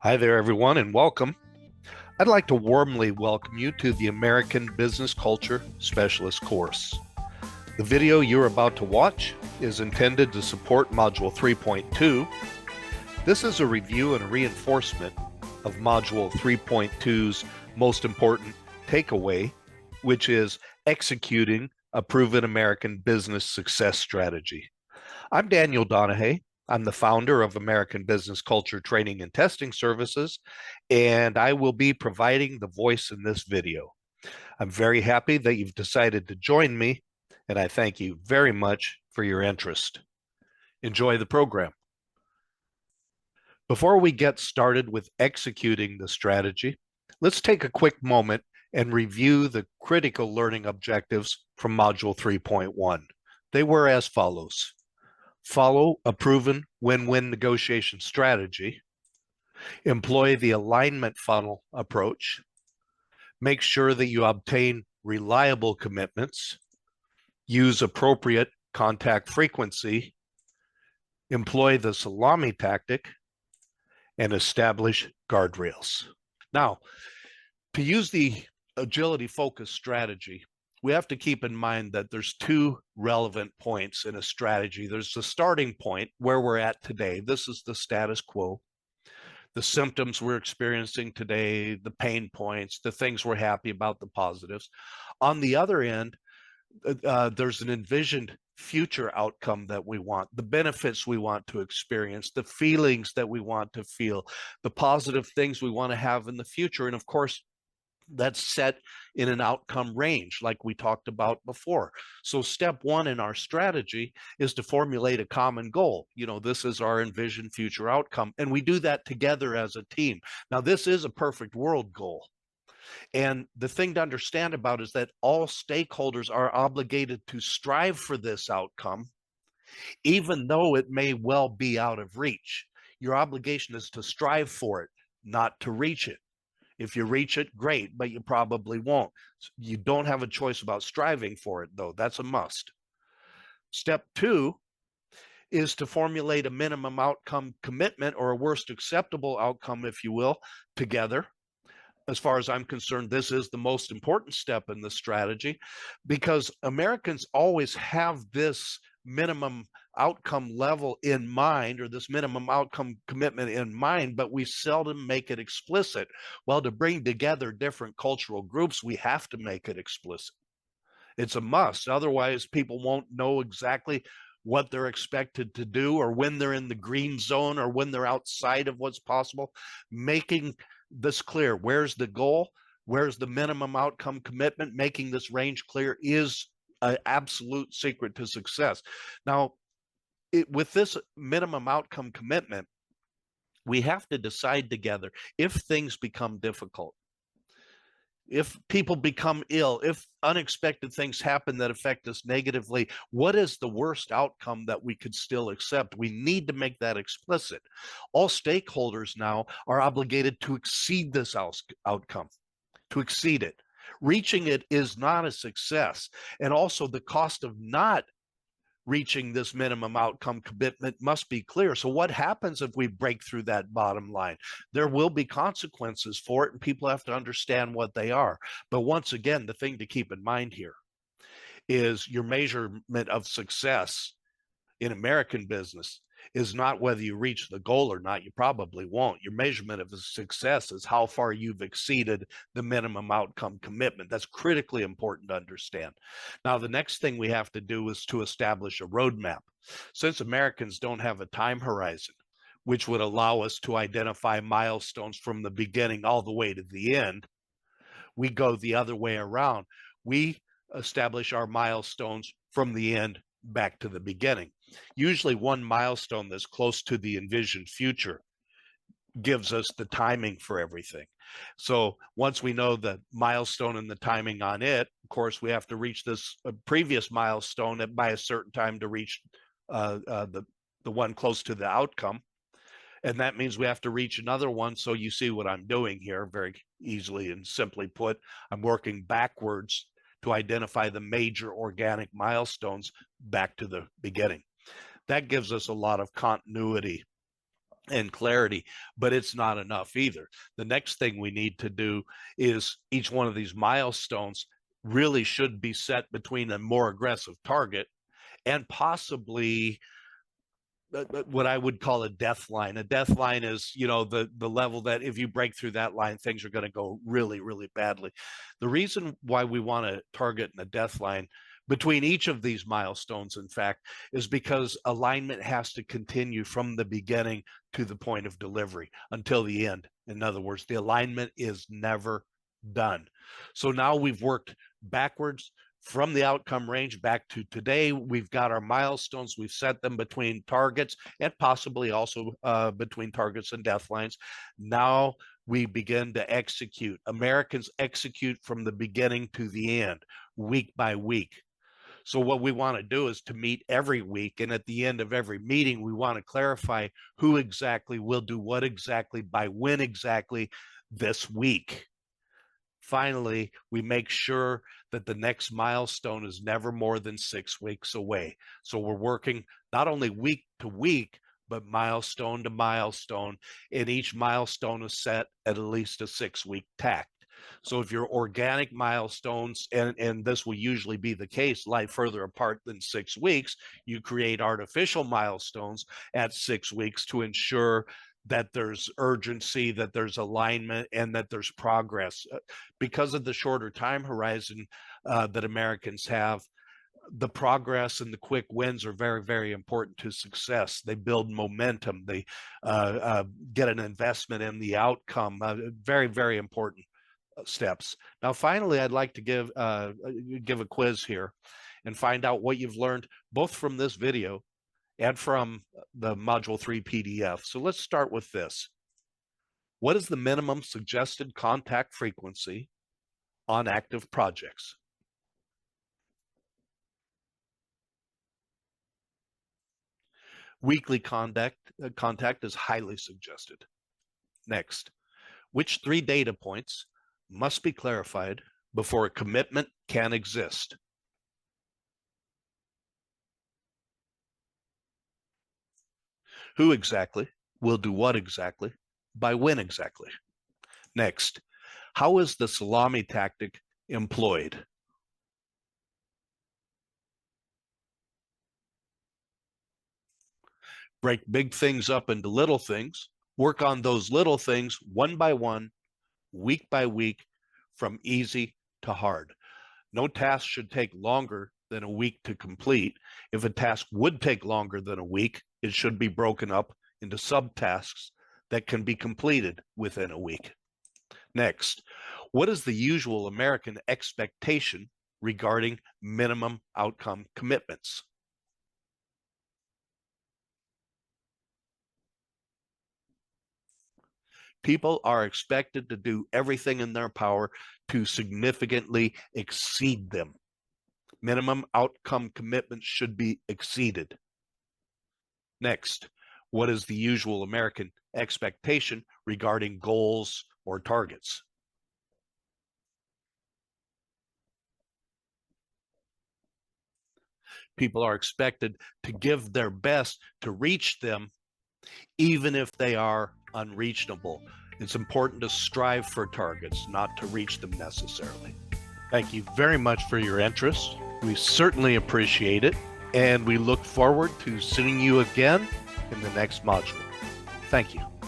Hi there, everyone, and welcome. I'd like to warmly welcome you to the American Business Culture Specialist course. The video you're about to watch is intended to support Module 3.2. This is a review and a reinforcement of Module 3.2's most important takeaway, which is executing a proven American business success strategy. I'm Daniel Donahue. I'm the founder of American Business Culture Training and Testing Services, and I will be providing the voice in this video. I'm very happy that you've decided to join me, and I thank you very much for your interest. Enjoy the program. Before we get started with executing the strategy, let's take a quick moment and review the critical learning objectives from Module 3.1. They were as follows. Follow a proven win-win negotiation strategy, employ the alignment funnel approach, make sure that you obtain reliable commitments, use appropriate contact frequency, employ the salami tactic, and establish guardrails. Now, to use the agility focused strategy, we have to keep in mind that there's two relevant points in a strategy. There's the starting point where we're at today. This is the status quo. The symptoms we're experiencing today, the pain points, the things we're happy about, the positives. On the other end, there's an envisioned future outcome that we want, the benefits we want to experience, the feelings that we want to feel, the positive things we want to have in the future. And of course, that's set in an outcome range like we talked about before. So step one in our strategy is to formulate a common goal. This is our envisioned future outcome, and we do that together as a team. Now, this is a perfect world goal. And the thing to understand about is that all stakeholders are obligated to strive for this outcome, even though it may well be out of reach. Your obligation is to strive for it, not to reach it. If you reach it, great, but you probably won't. You don't have a choice about striving for it, though. That's a must. Step two is to formulate a minimum outcome commitment, or a worst acceptable outcome, if you will, together. As far as I'm concerned, this is the most important step in the strategy, because Americans always have this minimum outcome level in mind, or this minimum outcome commitment in mind, but we seldom make it explicit. Well, to bring together different cultural groups, we have to make it explicit. It's a must. Otherwise, people won't know exactly what they're expected to do, or when they're in the green zone, or when they're outside of what's possible. Making this clear, where's the goal, where's the minimum outcome commitment, making this range clear is an absolute secret to success. Now, with this minimum outcome commitment, we have to decide together, if things become difficult, if people become ill, if unexpected things happen that affect us negatively, what is the worst outcome that we could still accept? We need to make that explicit. All stakeholders now are obligated to exceed this outcome, to exceed it. Reaching it is not a success. And also, the cost of not reaching this minimum outcome commitment must be clear. So what happens if we break through that bottom line? There will be consequences for it, and people have to understand what they are. But once again, the thing to keep in mind here is your measurement of success in American business is not whether you reach the goal or not. You probably won't. Your measurement of success is how far you've exceeded the minimum outcome commitment. That's critically important to understand. Now, the next thing we have to do is to establish a roadmap. Since Americans don't have a time horizon, which would allow us to identify milestones from the beginning all the way to the end, we go the other way around. We establish our milestones from the end back to the beginning. Usually one milestone that's close to the envisioned future gives us the timing for everything. So once we know the milestone and the timing on it, of course, we have to reach this previous milestone by a certain time to reach the one close to the outcome. And that means we have to reach another one. So you see what I'm doing here very easily and simply put. I'm working backwards to identify the major organic milestones back to the beginning. That gives us a lot of continuity and clarity, but it's not enough either. The next thing we need to do is each one of these milestones really should be set between a more aggressive target and possibly what I would call a death line. A death line is, the level that if you break through that line, things are going to go really, really badly. The reason why we want to target in a death line between each of these milestones, in fact, is because alignment has to continue from the beginning to the point of delivery until the end. In other words, the alignment is never done. So now we've worked backwards from the outcome range back to today. We've got our milestones. We've set them between targets and possibly also between targets and death lines. Now we begin to execute. Americans execute from the beginning to the end, week by week. So what we want to do is to meet every week. And at the end of every meeting, we want to clarify who exactly will do what exactly by when exactly this week. Finally, we make sure that the next milestone is never more than 6 weeks away. So we're working not only week to week, but milestone to milestone, and each milestone is set at least a 6-week tact. So if your organic milestones, and this will usually be the case, lie further apart than 6 weeks, you create artificial milestones at 6 weeks to ensure that there's urgency, that there's alignment, and that there's progress. Because of the shorter time horizon that Americans have, the progress and the quick wins are very, very important to success. They build momentum. They get an investment in the outcome. Very, very important steps. Now, finally, I'd like to give a quiz here and find out what you've learned both from this video and from the Module 3 PDF. So let's start with this. What is the minimum suggested contact frequency on active projects? Weekly contact is highly suggested. Next, which 3 data points must be clarified before a commitment can exist? Who exactly will do what exactly by when exactly? Next, how is the salami tactic employed? Break big things up into little things. Work on those little things one by one, week by week, from easy to hard. No task should take longer than a week to complete. If a task would take longer than a week, it should be broken up into subtasks that can be completed within a week. Next, what is the usual American expectation regarding minimum outcome commitments? People are expected to do everything in their power to significantly exceed them. Minimum outcome commitments should be exceeded. Next, what is the usual American expectation regarding goals or targets? People are expected to give their best to reach them, even if they are unreachable. It's important to strive for targets, not to reach them necessarily. Thank you very much for your interest. We certainly appreciate it, and we look forward to seeing you again in the next module. Thank you.